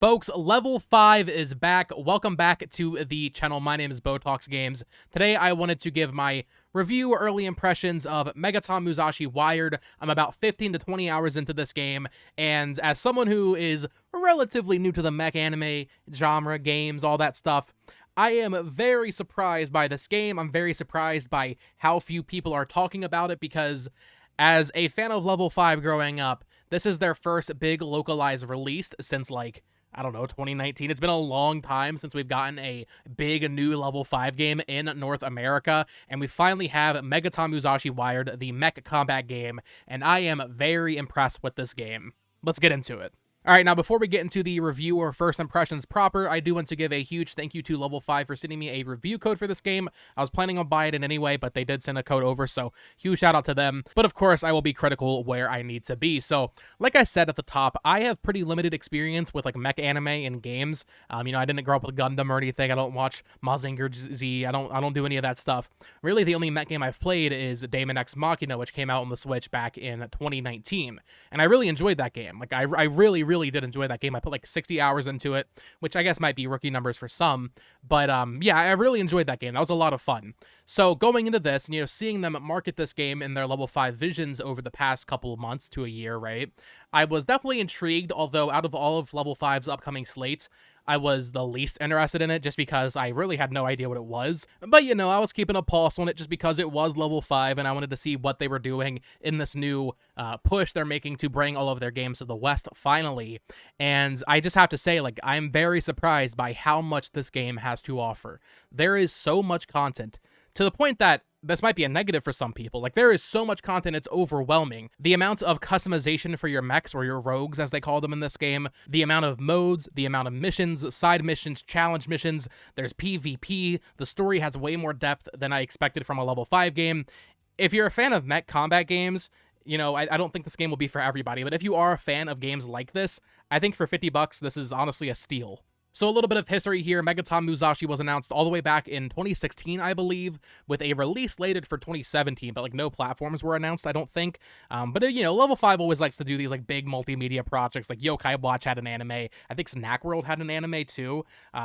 Folks, Level 5 is back. Welcome back to the channel. My name is Botox Games. Today, I wanted to give my review early impressions of Megaton Musashi Wired. I'm about 15 to 20 hours into this game, and as someone who is relatively new to the mech anime genre, games, all that stuff, I am very surprised by this game. I'm very surprised by how few people are talking about it because as a fan of Level 5 growing up, this is their first big localized release since, like, I don't know, 2019. It's been a long time since we've gotten a big new Level 5 game in North America, and we finally have Megaton Musashi Wired, the mech combat game, and I am very impressed with this game. Let's get into it. Alright, now before we get into the review or first impressions proper, I do want to give a huge thank you to Level 5 for sending me a review code for this game. I was planning on buying it anyway, but they did send a code over, so huge shout out to them. But of course, I will be critical where I need to be. So, like I said at the top, I have pretty limited experience with like mech anime and games. I didn't grow up with Gundam or anything. I don't watch Mazinger Z. I don't do any of that stuff. Really, the only mech game I've played is Daemon X Machina, which came out on the Switch back in 2019. And I really enjoyed that game. Like, I really did enjoy that game. I put like 60 hours into it, which I guess might be rookie numbers for some, but yeah, I really enjoyed that game. That was a lot of fun. So going into this, and seeing them market this game in their Level 5 visions over the past couple of months to a year, right? I was definitely intrigued, although out of all of Level 5's upcoming slates, I was the least interested in it just because I really had no idea what it was. But, I was keeping a pulse on it just because it was Level 5 and I wanted to see what they were doing in this new push they're making to bring all of their games to the West finally. And I just have to say, like, I'm very surprised by how much this game has to offer. There is so much content to the point that this might be a negative for some people. Like, there is so much content, it's overwhelming. The amount of customization for your mechs, or your rogues as they call them in this game, the amount of modes, the amount of missions, side missions, challenge missions, there's PvP, the story has way more depth than I expected from a Level 5 game. If you're a fan of mech combat games, I don't think this game will be for everybody, but if you are a fan of games like this, I think for $50, this is honestly a steal. So a little bit of history here. Megaton Musashi was announced all the way back in 2016, I believe, with a release slated for 2017, but like no platforms were announced, I don't think. But Level 5 always likes to do these like big multimedia projects, like Yokai Watch had an anime. I think Snack World had an anime too.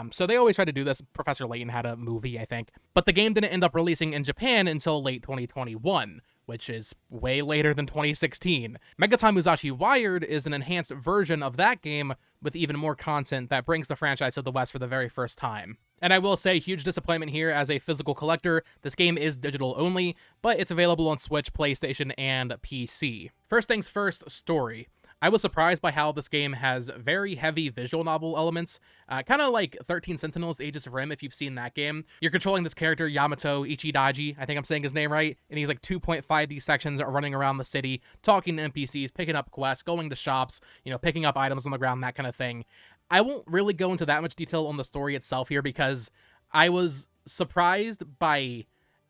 So they always try to do this. Professor Layton had a movie, I think. But the game didn't end up releasing in Japan until late 2021. Which is way later than 2016. Megaton Musashi Wired is an enhanced version of that game with even more content that brings the franchise to the West for the very first time. And I will say, huge disappointment here as a physical collector. This game is digital only, but it's available on Switch, PlayStation, and PC. First things first, story. I was surprised by how this game has very heavy visual novel elements, kind of like 13 Sentinels, Aegis of Rim, if you've seen that game. You're controlling this character, Yamato Ichidaji, I think I'm saying his name right, and he's like 2.5D sections running around the city, talking to NPCs, picking up quests, going to shops, picking up items on the ground, that kind of thing. I won't really go into that much detail on the story itself here because I was surprised by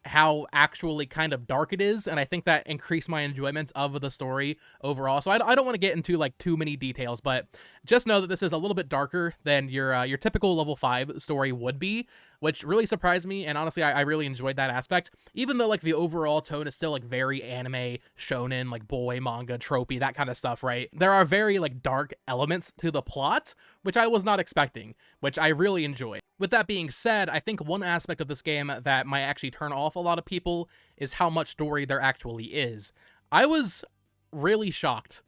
how actually kind of dark it is, and I think that increased my enjoyment of the story overall. So I don't want to get into like too many details, but just know that this is a little bit darker than your typical Level 5 story would be, which really surprised me, and honestly, I really enjoyed that aspect, even though like the overall tone is still like very anime, shonen, like boy manga, tropey, that kind of stuff, right? There are very like dark elements to the plot, which I was not expecting, which I really enjoyed. With that being said, I think one aspect of this game that might actually turn off a lot of people is how much story there actually is. I was really shocked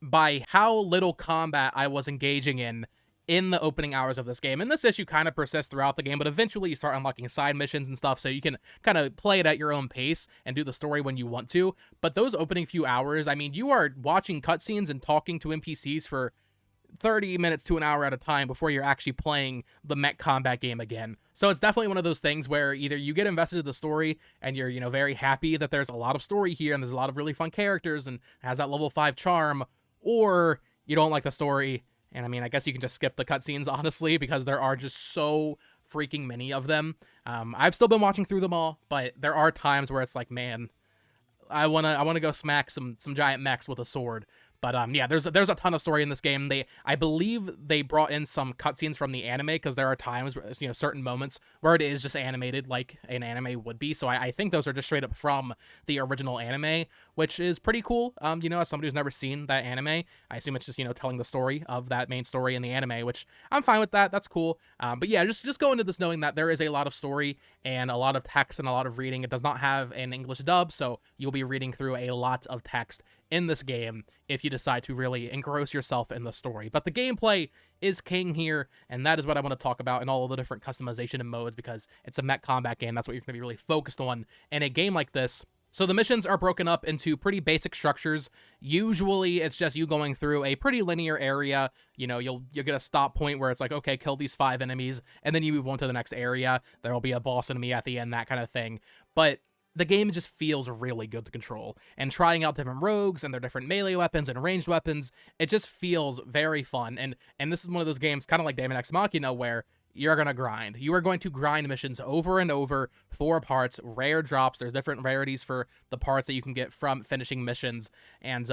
by how little combat I was engaging in the opening hours of this game. And this issue kind of persists throughout the game, but eventually you start unlocking side missions and stuff, so you can kind of play it at your own pace and do the story when you want to. But those opening few hours, I mean, you are watching cutscenes and talking to NPCs for 30 minutes to an hour at a time before you're actually playing the mech combat game again. So it's definitely one of those things where either you get invested in the story and you're, very happy that there's a lot of story here and there's a lot of really fun characters and has that Level 5 charm, or you don't like the story. And I mean, I guess you can just skip the cutscenes, honestly, because there are just so freaking many of them. I've still been watching through them all, but there are times where it's like, man, I wanna go smack some giant mechs with a sword. But yeah, there's a ton of story in this game. I believe they brought in some cutscenes from the anime, because there are times where, certain moments where it is just animated like an anime would be. So I think those are just straight up from the original anime, which is pretty cool. As somebody who's never seen that anime, I assume it's just telling the story of that main story in the anime, which I'm fine with that. That's cool. But yeah, just go into this knowing that there is a lot of story and a lot of text and a lot of reading. It does not have an English dub, so you'll be reading through a lot of text in this game if you decide to really engross yourself in the story. But the gameplay is king here, and that is what I want to talk about in all of the different customization and modes, because it's a mech combat game. That's what you're going to be really focused on in a game like this. So the missions are broken up into pretty basic structures. Usually it's just you going through a pretty linear area. You'll get a stop point where it's like, okay, kill these 5 enemies, and then you move on to the next area. There'll be a boss enemy at the end, that kind of thing. But the game just feels really good to control, and trying out different rogues and their different melee weapons and ranged weapons, it just feels very fun. And this is one of those games, kind of like Daemon X Machina, where you're going to grind. You are going to grind missions over and over for parts, rare drops. There's different rarities for the parts that you can get from finishing missions. And,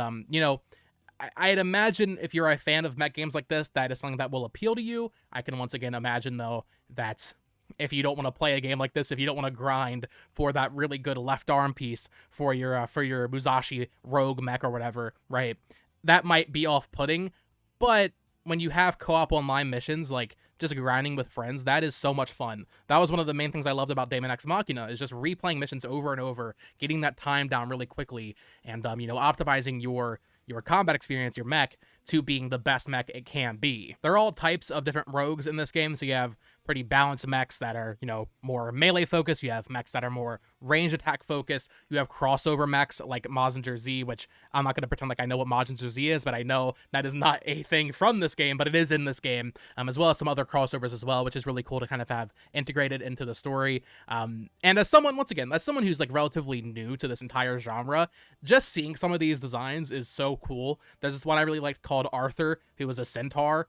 I'd imagine if you're a fan of mech games like this, that is something that will appeal to you. I can once again imagine, though, that if you don't want to play a game like this, if you don't want to grind for that really good left arm piece for your Musashi rogue mech or whatever, right? That might be off-putting, but when you have co-op online missions, like just grinding with friends, that is so much fun. That was one of the main things I loved about Daemon X Machina, is just replaying missions over and over, getting that time down really quickly, and optimizing your combat experience, your mech, to being the best mech it can be. There are all types of different rogues in this game, so you have pretty balanced mechs that are, more melee focused. You have mechs that are more range attack focused. You have crossover mechs like Mazinger Z, which I'm not going to pretend like I know what Mazinger Z is, but I know that is not a thing from this game, but it is in this game, as well as some other crossovers as well, which is really cool to kind of have integrated into the story. And as someone who's like relatively new to this entire genre, just seeing some of these designs is so cool. There's this one I really liked called Arthur, who was a centaur.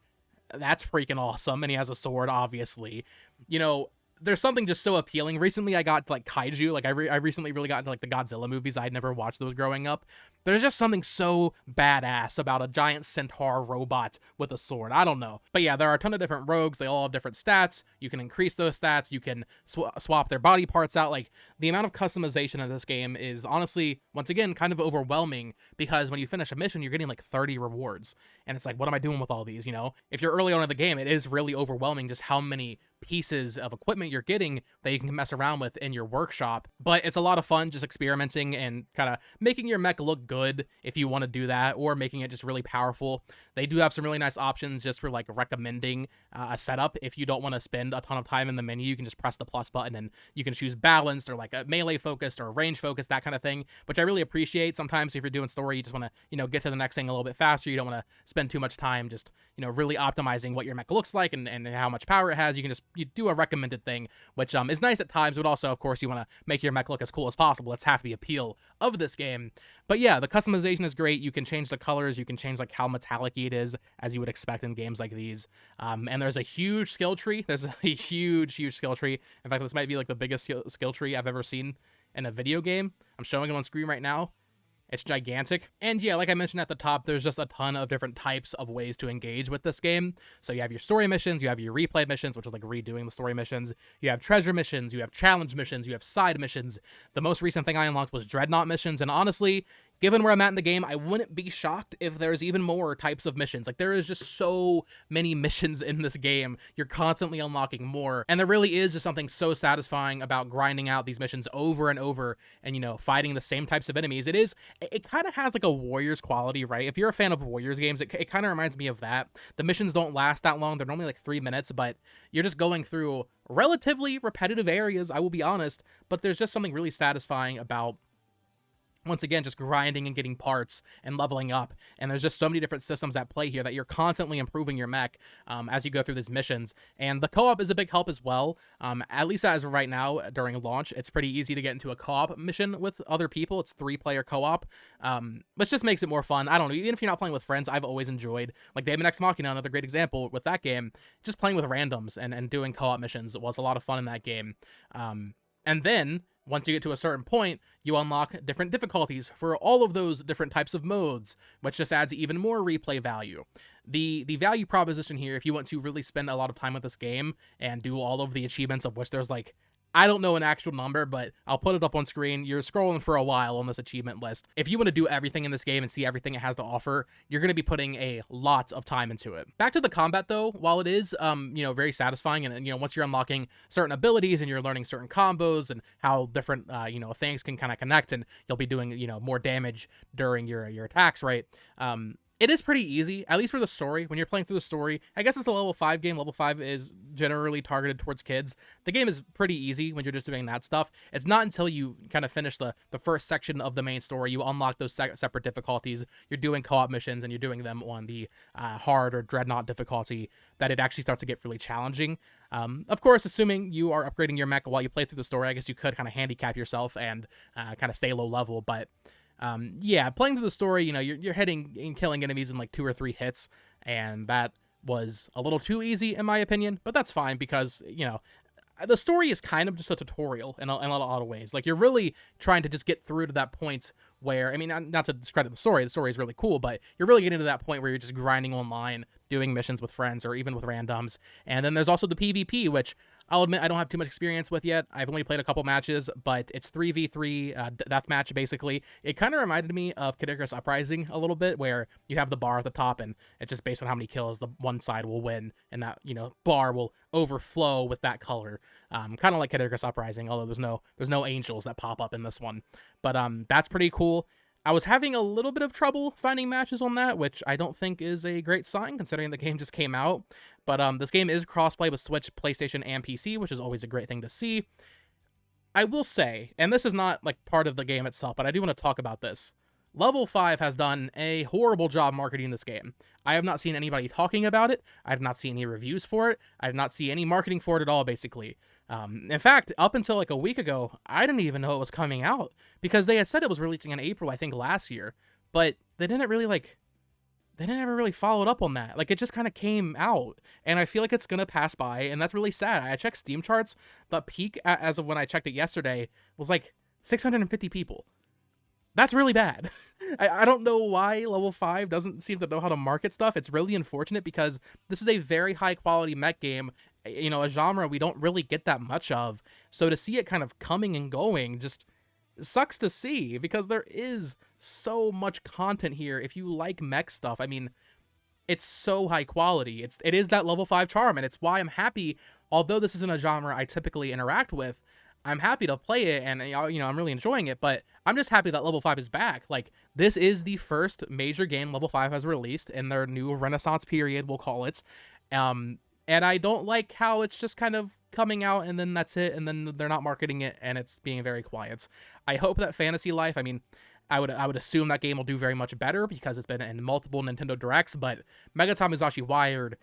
That's freaking awesome, and he has a sword, obviously. There's something just so appealing. Recently, I got like kaiju. Like I recently really got into like the Godzilla movies. I'd never watched those growing up. There's just something so badass about a giant centaur robot with a sword. I don't know. But yeah, there are a ton of different rogues. They all have different stats. You can increase those stats. You can swap their body parts out. Like, the amount of customization in this game is honestly, once again, kind of overwhelming, because when you finish a mission, you're getting like 30 rewards. And it's like, what am I doing with all these, If you're early on in the game, it is really overwhelming just how many pieces of equipment you're getting that you can mess around with in your workshop. But it's a lot of fun just experimenting and kind of making your mech look good if you want to do that, or making it just really powerful. They do have some really nice options just for like recommending a setup. If you don't want to spend a ton of time in the menu, you can just press the plus button and you can choose balanced or like a melee focused or range focused, that kind of thing, which I really appreciate. Sometimes if you're doing story, you just want to, get to the next thing a little bit faster. You don't want to spend too much time just, really optimizing what your mech looks like and how much power it has. You can just do a recommended thing, which is nice at times, but also, of course, you want to make your mech look as cool as possible. That's half the appeal of this game. But yeah, the customization is great. You can change the colors. You can change like how metallic it is, as you would expect in games like these. And there's a huge skill tree. There's a huge skill tree. In fact, this might be like the biggest skill tree I've ever seen in a video game. I'm showing it on screen right now. It's gigantic. And yeah, like I mentioned at the top, there's just a ton of different types of ways to engage with this game. So you have your story missions, you have your replay missions, which is like redoing the story missions. You have treasure missions, you have challenge missions, you have side missions. The most recent thing I unlocked was Dreadnought missions, and honestly, given where I'm at in the game, I wouldn't be shocked if there's even more types of missions. Like, there is just so many missions in this game. You're constantly unlocking more. And there really is just something so satisfying about grinding out these missions over and over and, fighting the same types of enemies. It kind of has like a Warriors quality, right? If you're a fan of Warriors games, it kind of reminds me of that. The missions don't last that long. They're normally like 3 minutes, but you're just going through relatively repetitive areas, I will be honest. But there's just something really satisfying about, once again, just grinding and getting parts and leveling up. And there's just so many different systems at play here that you're constantly improving your mech as you go through these missions. And the co-op is a big help as well. At least as of right now, during launch, it's pretty easy to get into a co-op mission with other people. It's 3-player co-op, which just makes it more fun. I don't know, even if you're not playing with friends, I've always enjoyed, like Daemon X Machina, another great example with that game, just playing with randoms and doing co-op missions was a lot of fun in that game. And then Once you get to a certain point, you unlock different difficulties for all of those different types of modes, which just adds even more replay value. The value proposition here, if you want to really spend a lot of time with this game and do all of the achievements, of which there's like, I don't know an actual number, but I'll put it up on screen. You're scrolling for a while on this achievement list. If you want to do everything in this game and see everything it has to offer, you're going to be putting a lot of time into it. Back to the combat though, while it is, very satisfying, and once you're unlocking certain abilities and you're learning certain combos and how different, things can kind of connect, and you'll be doing, more damage during your attacks, right? It is pretty easy, at least for the story. When you're playing through the story, I guess it's a level 5 game. Level 5 is generally targeted towards kids. The game is pretty easy when you're just doing that stuff. It's not until you kind of finish the first section of the main story, you unlock those separate difficulties, you're doing co-op missions, and you're doing them on the hard or dreadnought difficulty, that it actually starts to get really challenging. Of course, assuming you are upgrading your mecha while you play through the story, I guess you could kind of handicap yourself and kind of stay low level, but playing through the story, you're hitting and killing enemies in like 2 or 3 hits, and that was a little too easy in my opinion, but that's fine because, the story is kind of just a tutorial in a lot of ways. Like, you're really trying to just get through to that point where, I mean, not to discredit the story is really cool, but you're really getting to that point where you're just grinding online, doing missions with friends or even with randoms. And then there's also the PvP, which I'll admit I don't have too much experience with yet. I've only played a couple matches, but it's 3v3 deathmatch, basically. It kind of reminded me of Kid Icarus Uprising a little bit, where you have the bar at the top, and it's just based on how many kills the one side will win, and that, bar will overflow with that color. Kind of like Kid Icarus Uprising, although there's no angels that pop up in this one. But that's pretty cool. I was having a little bit of trouble finding matches on that, which I don't think is a great sign considering the game just came out. But this game is crossplay with Switch, PlayStation, and PC, which is always a great thing to see. I will say, and this is not like part of the game itself, but I do want to talk about this. Level 5 has done a horrible job marketing this game. I have not seen anybody talking about it. I have not seen any reviews for it. I have not seen any marketing for it at all, basically. In fact, up until like a week ago, I didn't even know it was coming out because they had said it was releasing in April, I think last year, but they didn't ever really follow up on that. Like, it just kind of came out, and I feel like it's gonna pass by, and that's really sad. I checked Steam charts. The peak, as of when I checked it yesterday, was like 650 people. That's really bad. I don't know why Level 5 doesn't seem to know how to market stuff. It's really unfortunate because this is a very high quality mech game, a genre we don't really get that much of. So to see it kind of coming and going just sucks to see, because there is so much content here. If you like mech stuff, I mean, it's so high quality. It is that Level 5 charm, and it's why I'm happy, although this isn't a genre I typically interact with, I'm happy to play it, and I'm really enjoying it, but I'm just happy that Level 5 is back. Like, this is the first major game Level 5 has released in their new Renaissance period, we'll call it. And I don't like how it's just kind of coming out and then that's it, and then they're not marketing it, and it's being very quiet. I hope that Fantasy Life, I mean, I would assume that game will do very much better because it's been in multiple Nintendo Directs, but Megaton Musashi Wired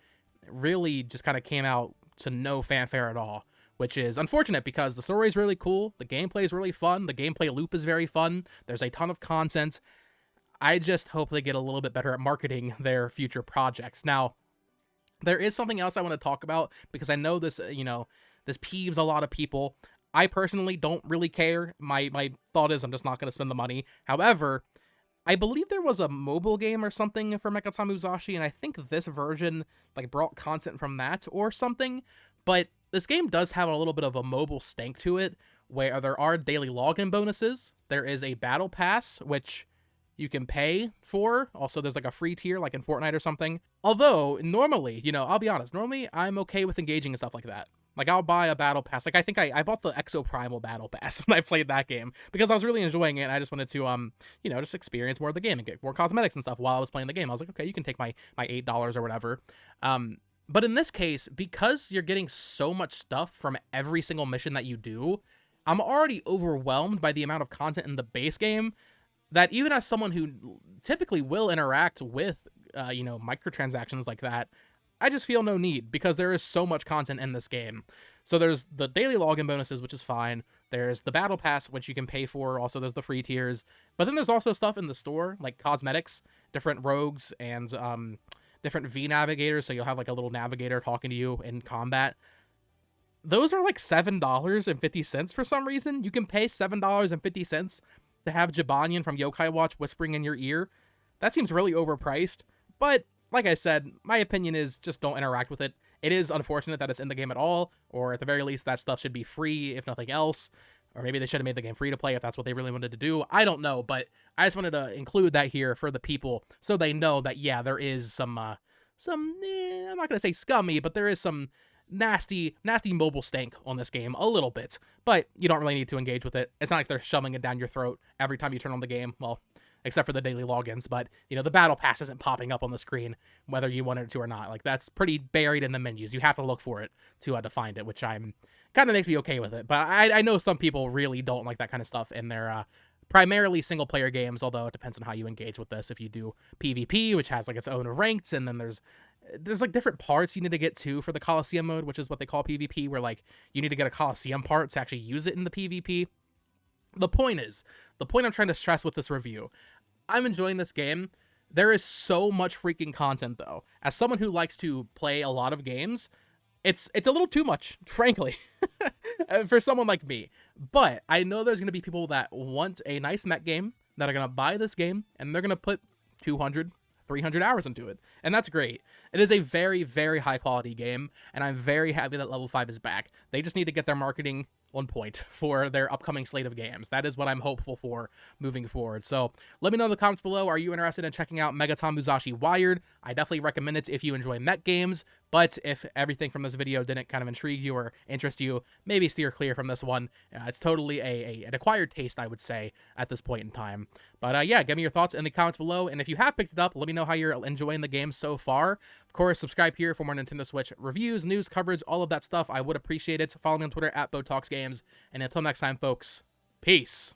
really just kind of came out to no fanfare at all, which is unfortunate because the story is really cool, the gameplay is really fun, the gameplay loop is very fun, there's a ton of content. I just hope they get a little bit better at marketing their future projects. Now, there is something else I want to talk about because I know this, this peeves a lot of people. I personally don't really care. My thought is I'm just not going to spend the money. However, I believe there was a mobile game or something for Megaton Musashi, and I think this version like brought content from that or something, but this game does have a little bit of a mobile stank to it, where there are daily login bonuses. There is a battle pass, which you can pay for. Also, there's like a free tier, like in Fortnite or something. Although, normally, I'll be honest, normally I'm okay with engaging in stuff like that. Like, I'll buy a battle pass. Like, I think I bought the Exo Primal battle pass when I played that game because I was really enjoying it, and I just wanted to, just experience more of the game and get more cosmetics and stuff while I was playing the game. I was like, okay, you can take my $8 or whatever. But in this case, because you're getting so much stuff from every single mission that you do, I'm already overwhelmed by the amount of content in the base game that even as someone who typically will interact with, microtransactions like that, I just feel no need because there is so much content in this game. So there's the daily login bonuses, which is fine. There's the battle pass, which you can pay for. Also, there's the free tiers. But then there's also stuff in the store, like cosmetics, different rogues, and different V navigators. So you'll have like a little navigator talking to you in combat. those are like $7.50 for some reason. You can pay $7.50 to have Jibanyan from Yokai Watch whispering in your ear. That seems really overpriced, but like I said, my opinion is just don't interact with it. It is unfortunate that it's in the game at all, or at the very least, that stuff should be free, if nothing else. Or maybe they should have made the game free to play if that's what they really wanted to do. I don't know, but I just wanted to include that here for the people so they know that, yeah, there is some I'm not going to say scummy, but there is some nasty mobile stank on this game a little bit. But you don't really need to engage with it. It's not like they're shoving it down your throat every time you turn on the game. Well, except for the daily logins, but, you know, the battle pass isn't popping up on the screen, whether you wanted it to or not. Like, that's pretty buried in the menus. You have to look for it to find it, which I'm kind of makes me okay with it. But I know some people really don't like that kind of stuff in their primarily single-player games, although it depends on how you engage with this. If you do PvP, which has, like, its own ranked, and then there's like different parts you need to get to for the Coliseum mode, which is what they call PvP, where, like, you need to get a Coliseum part to actually use it in the PvP. The point I'm trying to stress with this review, I'm enjoying this game. There is so much freaking content, though. As someone who likes to play a lot of games, it's a little too much, frankly, for someone like me. But I know there's going to be people that want a nice mech game that are going to buy this game, and they're going to put 200, 300 hours into it. And that's great. It is a very, very high-quality game, and I'm very happy that Level 5 is back. They just need to get their marketing on point for their upcoming slate of games. That is what I'm hopeful for moving forward. So let me know in the comments below, are you interested in checking out Megaton Musashi Wired? I definitely recommend it if you enjoy mech games, but if everything from this video didn't kind of intrigue you or interest you, maybe steer clear from this one. It's totally an acquired taste, I would say, at this point in time. But yeah, give me your thoughts in the comments below, and if you have picked it up, let me know how you're enjoying the game so far. Of course, subscribe here for more Nintendo Switch reviews, news, coverage, all of that stuff. I would appreciate it. Follow me on Twitter at BoTalksGames. And until next time, folks, peace.